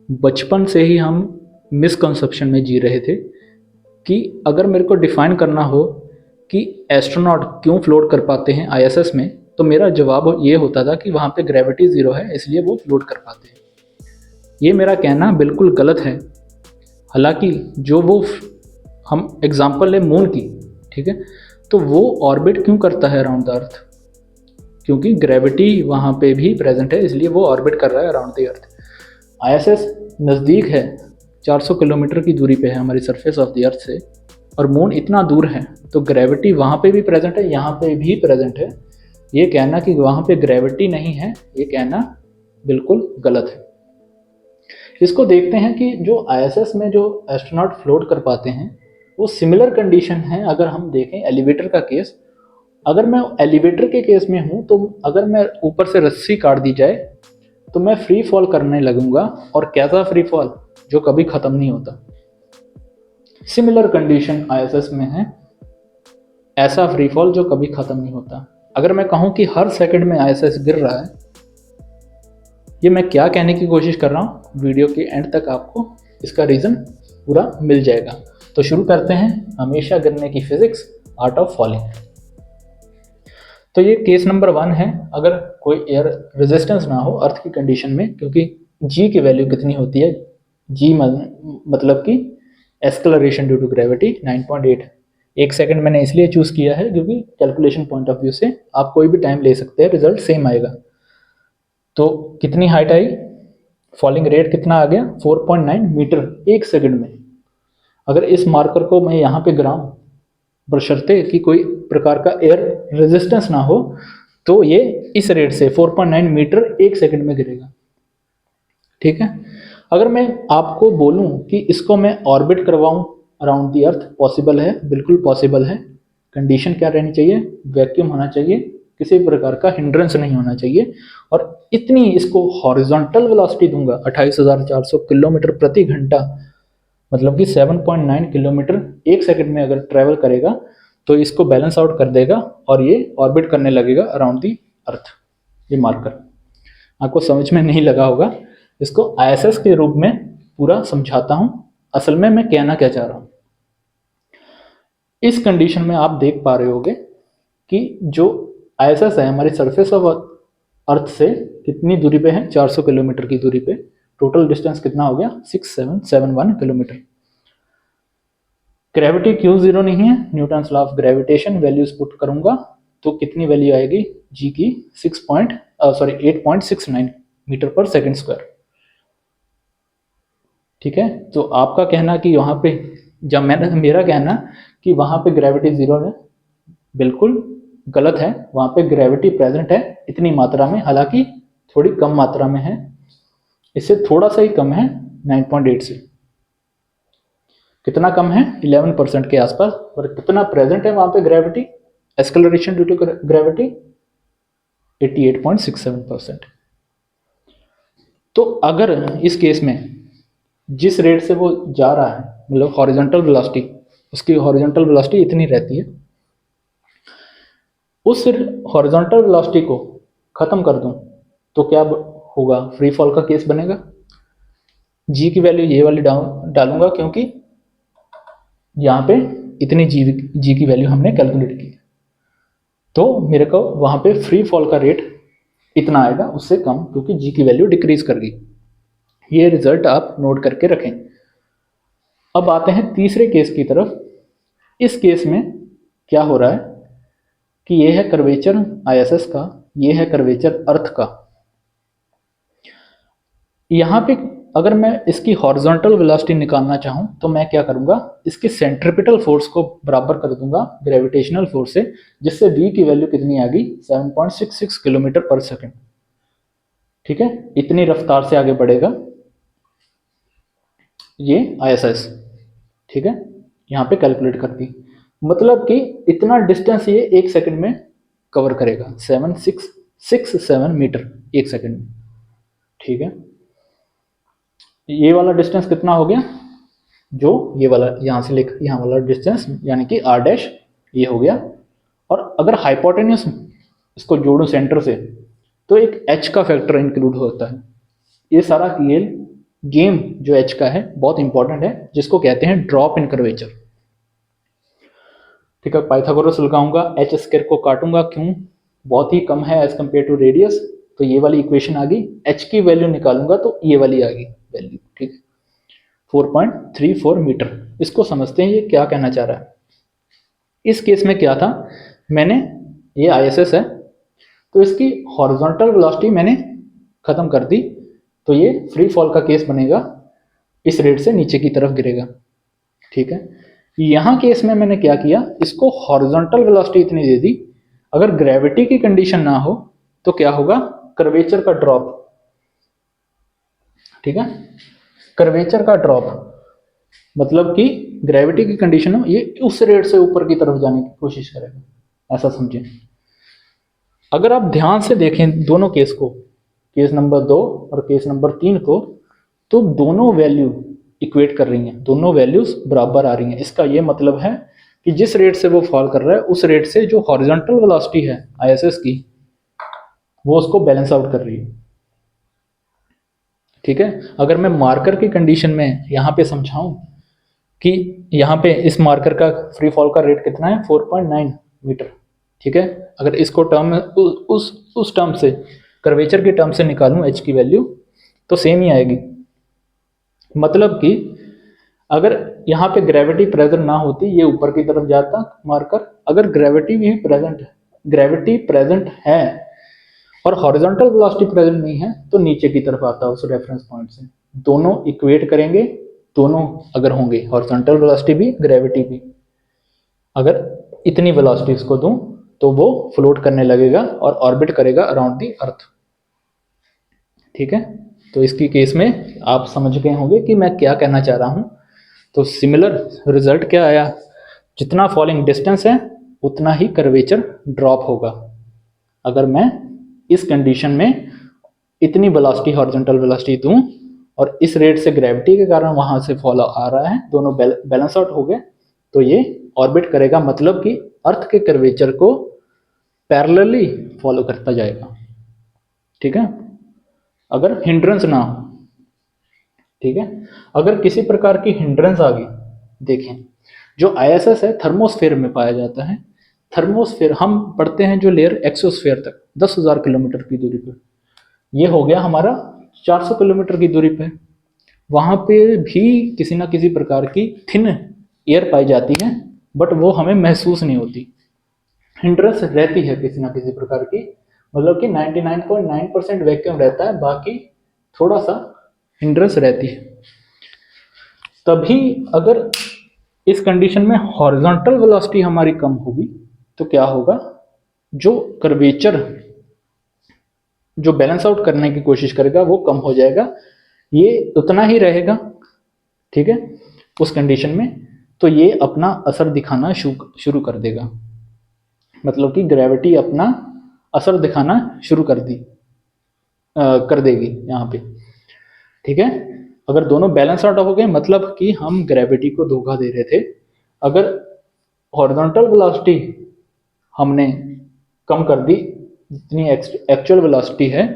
बचपन से ही हम मिसकंसेप्शन में जी रहे थे कि अगर मेरे को डिफाइन करना हो कि एस्ट्रोनॉट क्यों फ्लोट कर पाते हैं आईएसएस में, तो मेरा जवाब ये होता था कि वहाँ पे ग्रेविटी ज़ीरो है इसलिए वो फ्लोट कर पाते हैं। ये मेरा कहना बिल्कुल गलत है। हालांकि जो वो हम एग्जांपल लें मून की, ठीक है, तो वो ऑर्बिट क्यों करता है अराउंड द अर्थ? क्योंकि ग्रेविटी वहाँ पे भी प्रेजेंट है, इसलिए वो ऑर्बिट कर रहा है अराउंड द अर्थ। आईएसएस नज़दीक है, 400 किलोमीटर की दूरी पे है हमारी सरफेस ऑफ द अर्थ से, और मून इतना दूर है, तो ग्रेविटी वहाँ पे भी प्रेजेंट है, यहाँ पे भी प्रेजेंट है। ये कहना कि वहाँ पे ग्रेविटी नहीं है, ये कहना बिल्कुल गलत है। इसको देखते हैं कि जो आईएसएस में जो एस्ट्रोनॉट फ्लोट कर पाते हैं वो सिमिलर कंडीशन है। अगर हम देखें एलिवेटर का केस, अगर मैं एलिवेटर के केस में हूँ तो अगर मैं ऊपर से रस्सी काट दी जाए तो मैं फ्री फॉल करने लगूंगा, और कैसा फ्री फॉल, जो कभी ख़त्म नहीं होता। सिमिलर कंडीशन आईएसएस में है, ऐसा फ्री फॉल जो कभी ख़त्म नहीं होता। अगर मैं कहूँ कि हर सेकंड में आईएसएस गिर रहा है, ये मैं क्या कहने की कोशिश कर रहा हूँ, वीडियो के एंड तक आपको इसका रीज़न पूरा मिल जाएगा। तो शुरू करते हैं हमेशा गिरने की फिजिक्स, आर्ट ऑफ फॉलिंग। तो ये केस नंबर 1 है, अगर कोई एयर रेजिस्टेंस ना हो अर्थ की कंडीशन में, क्योंकि जी की वैल्यू कितनी होती है, जी मतलब कि एक्सेलरेशन ड्यू टू ग्रेविटी 9.8। एक सेकंड मैंने इसलिए चूज़ किया है क्योंकि कैलकुलेशन पॉइंट ऑफ व्यू से आप कोई भी टाइम ले सकते हैं, रिजल्ट सेम आएगा। तो कितनी हाइट आई, फॉलिंग रेट कितना आ गया, 4.9 मीटर एक सेकंड में। अगर इस मार्कर को मैं यहाँ पे गिराऊं, बशर्ते कि कोई प्रकार का एयर रेजिस्टेंस ना हो, तो ये इस रेट से 4.9 मीटर एक सेकंड में गिरेगा। ठीक है, अगर मैं आपको बोलूं कि इसको मैं ऑर्बिट करवाऊं अराउंड द अर्थ, पॉसिबल है, बिल्कुल पॉसिबल है। कंडीशन क्या रहनी चाहिए, वैक्यूम होना चाहिए, किसी प्रकार का हिंड्रेंस नहीं होना चाहिए, और इतनी इसको हॉरिजॉन्टल वेलोसिटी दूंगा 28,400 किलोमीटर प्रति घंटा, मतलब कि 7.9 किलोमीटर एक सेकंड में अगर ट्रेवल करेगा तो इसको बैलेंस आउट कर देगा और ये ऑर्बिट करने लगेगा अराउंड दी अर्थ। ये मार्कर आपको समझ में नहीं लगा होगा, इसको आईएसएस के रूप में पूरा समझाता हूं। असल में मैं कहना क्या चाह रहा हूं, इस कंडीशन में आप देख पा रहे होगे कि जो आईएसएस है हमारी सरफेस ऑफ अर्थ से कितनी दूरी पे है, 400 किलोमीटर की दूरी पे। टोटल डिस्टेंस कितना हो गया, 6771 किलोमीटर। ग्रेविटी क्यों जीरो नहीं है, Newton's law of gravitation values put करूंगा तो कितनी वैल्यू आएगी, जी की 8.69 मीटर पर सेकंड स्क्वायर। ठीक है, तो आपका कहना कि वहां पे, जब मेरा कहना कि वहां पे ग्रेविटी जीरो है, बिल्कुल गलत है। वहां पे ग्रेविटी प्रेजेंट है इतनी मात्रा में, हालांकि थोड़ी कम मात्रा में है, इससे थोड़ा सा ही कम है 9.8 से। कितना कम है, 11% के आसपास। और कितना प्रेजेंट है वहां पे gravity, acceleration due to gravity 88.67%। तो अगर इस केस में जिस रेट से वो जा रहा है, मतलब हॉरिजॉन्टल वेलोसिटी, उसकी हॉरिजॉन्टल वेलोसिटी इतनी रहती है, उस हॉरिजॉन्टल वेलोसिटी को खत्म कर दूं तो क्या होगा, फ्री फॉल का केस बनेगा। जी की वैल्यू ये वाली डालूंगा क्योंकि यहाँ पे इतनी जी की वैल्यू हमने कैलकुलेट की, तो मेरे को वहां पे फ्री फॉल का रेट इतना आएगा, उससे कम, क्योंकि जी की वैल्यू डिक्रीज कर गई। ये रिजल्ट आप नोट करके रखें। अब आते हैं तीसरे केस की तरफ। इस केस में क्या हो रहा है कि ये है कर्वेचर आईएसएस का, ये है कर्वेचर अर्थ का। यहाँ पे अगर मैं इसकी हॉरिजॉन्टल वेलोसिटी निकालना चाहूँ तो मैं क्या करूँगा, इसके सेंट्रिपिटल फोर्स को बराबर कर दूंगा ग्रेविटेशनल फोर्स से, जिससे v की वैल्यू कितनी आ गई, 7.66 किलोमीटर पर सेकंड। ठीक है, इतनी रफ्तार से आगे बढ़ेगा ये आईएसएस। ठीक है, यहाँ पे कैलकुलेट कर दी, मतलब कि इतना डिस्टेंस ये एक सेकंड में कवर करेगा, 7.67 मीटर एक सेकंड में। ठीक है, ये वाला डिस्टेंस कितना हो गया, जो ये वाला यहाँ से लेकर यहाँ वाला डिस्टेंस, यानी कि r डैश, ये हो गया। और अगर हाइपोटेन्यूस इसको जोड़ो सेंटर से, तो एक h का फैक्टर इंक्लूड होता है। ये सारा खेल गेम जो एच का है बहुत इंपॉर्टेंट है, जिसको कहते हैं ड्रॉप इन कर्वेचर। ठीक है, पाइथागोरस लगाऊंगा, एच स्क्वायर को काटूंगा, क्यों, बहुत ही कम है एज कंपेयर टू रेडियस, तो ये वाली इक्वेशन आ गई। एच की वैल्यू निकालूंगा तो ये वाली आ गई वैल्यू। ठीक है, 4.34 मीटर। इसको समझते हैं ये क्या कहना चाह रहा है। इस केस में क्या था, मैंने, ये आईएसएस है तो इसकी हॉरिजॉन्टल वेलोसिटी मैंने खत्म कर दी, तो ये फ्री फॉल का केस बनेगा, इस रेट से नीचे की तरफ गिरेगा। ठीक है, यहां केस में मैंने क्या किया, इसको हॉरिजॉन्टल वेलोसिटी इतनी दे दी, अगर ग्रेविटी की कंडीशन ना हो तो क्या होगा, कर्वेचर का ड्रॉप। ठीक है, कर्वेचर का ड्रॉप मतलब कि ग्रेविटी की कंडीशन हो, ये उस रेट से ऊपर की तरफ जाने की कोशिश करेगा, ऐसा समझें। अगर आप ध्यान से देखें दोनों केस को, केस नंबर 2 और केस नंबर 3 को, तो दोनों वैल्यू इक्वेट कर रही हैं, दोनों वैल्यूज बराबर आ रही हैं। इसका ये मतलब है कि जिस रेट से वो फॉल कर रहा है उस रेट से जो हॉरिजॉन्टल वेलोसिटी है आईएसएस की, वो उसको बैलेंस आउट कर रही है। ठीक है, अगर मैं मार्कर की कंडीशन में यहाँ पे समझाऊं कि यहाँ पे इस मार्कर का फ्री फॉल का रेट कितना है, 4.9 मीटर। ठीक है, अगर इसको टर्म उस टर्म से, कर्वेचर के टर्म से निकालूं एच की वैल्यू, तो सेम ही आएगी। मतलब कि अगर यहाँ पे ग्रेविटी प्रेजेंट ना होती, ये ऊपर की तरफ जाता मार्कर, अगर ग्रेविटी भी प्रेजेंट है, ग्रेविटी प्रेजेंट है और हॉरिजॉन्टल वेलोसिटी प्रेजेंट नहीं है, तो नीचे की तरफ आता है उस रेफरेंस पॉइंट से। दोनों इक्वेट करेंगे, दोनों अगर होंगे, हॉरिजॉन्टल वेलोसिटी भी ग्रेविटी भी, अगर इतनी वेलोसिटी इसको दूं तो वो फ्लोट करने लगेगा और ऑर्बिट करेगा अराउंड दी अर्थ। ठीक है, तो इसकी केस में आप समझ गए होंगे कि मैं क्या कहना चाह रहा हूं। तो सिमिलर रिजल्ट क्या आया, जितना फॉलिंग डिस्टेंस है उतना ही कर्वेचर ड्रॉप होगा। अगर मैं इस कंडीशन में इतनी वेलोसिटी, हॉरिजॉन्टल वेलोसिटी दूं और इस रेट से ग्रेविटी के कारण वहां से फॉलो आ रहा है, दोनों बैलेंस आउट हो गए, तो ये ऑर्बिट करेगा, मतलब कि अर्थ के कर्वेचर को पैरेलली फॉलो करता जाएगा। ठीक है, अगर हिंड्रेंस ना हो। ठीक है, अगर किसी प्रकार की हिंड्रेंस आ गई, देखें जो आईएसएस है थर्मोस्फेयर में पाया जाता है। थर्मोस्फेयर हम पढ़ते हैं जो लेयर एक्सोस्फेयर तक 10,000 किलोमीटर की दूरी पर, ये हो गया हमारा 400 किलोमीटर की दूरी पे, वहां पे भी किसी ना किसी प्रकार की थिन एयर पाई जाती है, बट वो हमें महसूस नहीं होती। हिंड्रेंस रहती है किसी ना किसी प्रकार की, मतलब कि 99.9% वैक्यूम रहता है, बाकी थोड़ा सा हिंड्रेंस रहती है। तभी अगर इस कंडीशन में हॉरिजॉन्टल वेलोसिटी हमारी कम होगी तो क्या होगा, जो कर्वेचर जो बैलेंस आउट करने की कोशिश करेगा वो कम हो जाएगा, ये उतना ही रहेगा। ठीक है, उस कंडीशन में तो ये अपना असर दिखाना शुरू कर देगा, मतलब कि ग्रेविटी अपना असर दिखाना शुरू कर देगी यहाँ पे। ठीक है, अगर दोनों बैलेंस आउट हो गए, मतलब कि हम ग्रेविटी को धोखा दे रहे थे। अगर हॉरिजॉन्टल वेलोसिटी हमने कम कर दी जितनी एक्चुअल वेलोसिटी है,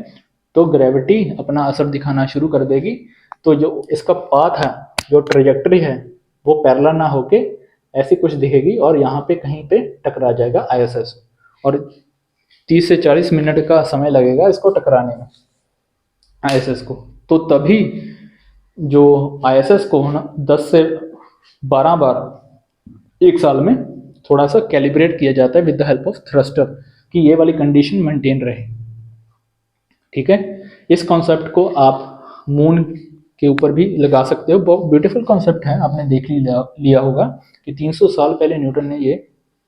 तो ग्रेविटी अपना असर दिखाना शुरू कर देगी, तो जो इसका पाथ है, जो ट्रेजेक्टरी है, वो पैरेलल ना होके ऐसी कुछ दिखेगी और यहाँ पे कहीं पे टकरा जाएगा आईएसएस, और 30 से 40 मिनट का समय लगेगा इसको टकराने में आईएसएस को। तो तभी जो आईएसएस को 10 से 12 बार एक साल में थोड़ा सा कैलिब्रेट किया जाता है with the help of thruster, कि ये वाली कंडीशन मेंटेन रहे। ठीक है, इस कॉन्सेप्ट को आप मून के ऊपर भी लगा सकते हो, बहुत ब्यूटीफुल कॉन्सेप्ट है, आपने देख लिया होगा कि 300 साल पहले न्यूटन ने ये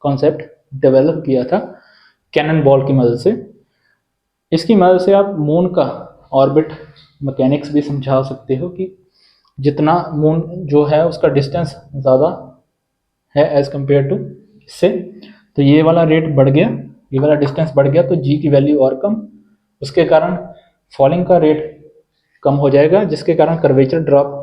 कॉन्सेप्ट डेवलप किया था कैनन बॉल की मदद से। इसकी मदद से आप मून का ऑर्बिट मैकेनिक्स भी समझा सकते हो कि जितना मून जो है उसका डिस्टेंस ज़्यादा है एज कंपेयर टू इससे, तो ये वाला रेट बढ़ गया, ये वाला डिस्टेंस बढ़ गया, तो जी की वैल्यू और कम, उसके कारण फॉलिंग का रेट कम हो जाएगा, जिसके कारण कर्वेचर ड्रॉप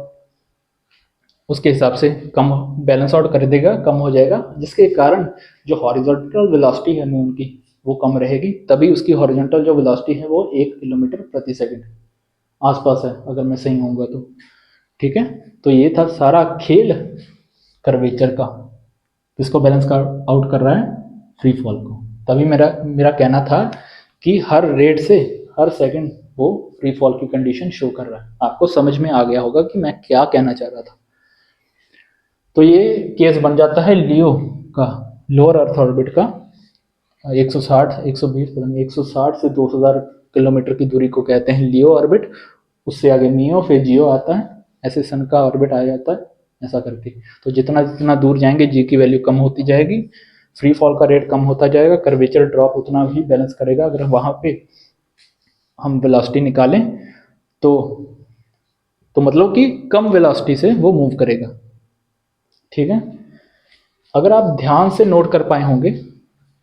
उसके हिसाब से कम बैलेंस आउट कर देगा, कम हो जाएगा, जिसके कारण जो हॉरिजॉन्टल वेलोसिटी है मून की वो कम रहेगी, तभी उसकी हॉरिजॉन्टल जो वेलोसिटी है वो 1 किलोमीटर प्रति सेकंड आसपास है, अगर मैं सही होऊंगा तो। ठीक है, तो ये था सारा खेल कर्वेचर का, किसको बैलेंस का आउट कर रहा है, फ्री फॉल को। तभी मेरा मेरा कहना था कि हर रेट से हर सेकंड वो फ्री फॉल की कंडीशन शो कर रहा है। आपको समझ में आ गया होगा कि मैं क्या कहना चाह रहा था। तो ये केस बन जाता है लियो का, लोअर अर्थ ऑर्बिट का, 160 120 पता नहीं 160 से 2000 किलोमीटर की दूरी को कहते हैं लियो ऑर्बिट। उससे आगे मियो, फिर जियो आता है, ऐसे सन का ऑर्बिट आ जाता है, ऐसा करके। तो जितना जितना दूर जाएंगे जी की वैल्यू कम होती जाएगी, फ्री फॉल का रेट कम होता जाएगा, कर्वेचर ड्रॉप उतना भी बैलेंस करेगा। अगर वहां पे हम वेलोसिटी निकालें तो मतलब कि कम वेलोसिटी से वो मूव करेगा। ठीक है, अगर आप ध्यान से नोट कर पाए होंगे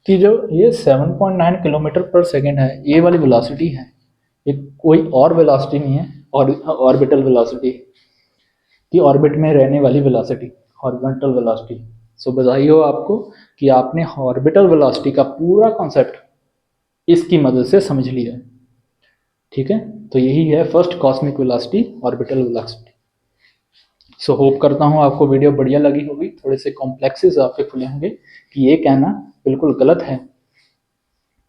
कि जो ये 7.9 किलोमीटर पर सेकेंड है, ये वाली वेलोसिटी है, ये कोई और वेलोसिटी नहीं है, और ऑर्बिटल वेलोसिटी कि ऑर्बिट में रहने वाली वेलोसिटी, हॉरिजॉन्टल वेलोसिटी। सो बधाई हो आपको कि आपने ऑर्बिटल वेलोसिटी का पूरा कॉन्सेप्ट इसकी मदद से समझ लिया है। ठीक है, तो यही है first cosmic velocity, orbital velocity. So hope करता हूँ आपको वीडियो बढ़िया लगी होगी, थोड़े से कॉम्प्लेक्सेस आपके खुले होंगे कि ये कहना बिल्कुल गलत है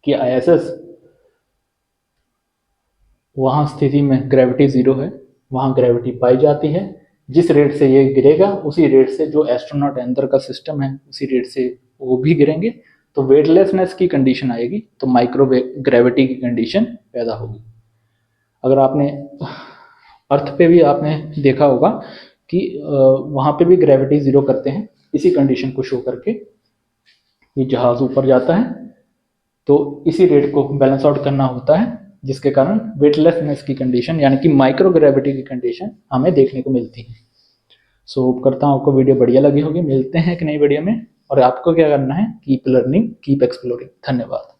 कि आईएसएस वहाँ स्थिति में ग्रेविटी जीरो है, वहाँ ग्रेविटी पाई जाती है। जिस रेट से ये गिरेगा उसी रेट से जो एस्ट्रोनॉट अंदर का सिस्टम है उसी रेट से वो भी गिरेंगे, तो वेटलेसनेस की कंडीशन आएगी, तो माइक्रो ग्रेविटी की कंडीशन पैदा होगी। अगर आपने अर्थ पे भी आपने देखा होगा कि वहाँ पे भी ग्रेविटी जीरो करते हैं इसी कंडीशन को शो करके, ये जहाज ऊपर जाता है तो इसी रेट को बैलेंस आउट करना होता है, जिसके कारण वेटलेसनेस की कंडीशन यानी कि माइक्रो ग्रेविटी की कंडीशन हमें देखने को मिलती है। सो होप करता हूँ आपको वीडियो बढ़िया लगी होगी। मिलते हैं एक नई वीडियो में, और आपको क्या करना है, कीप लर्निंग कीप एक्सप्लोरिंग। धन्यवाद।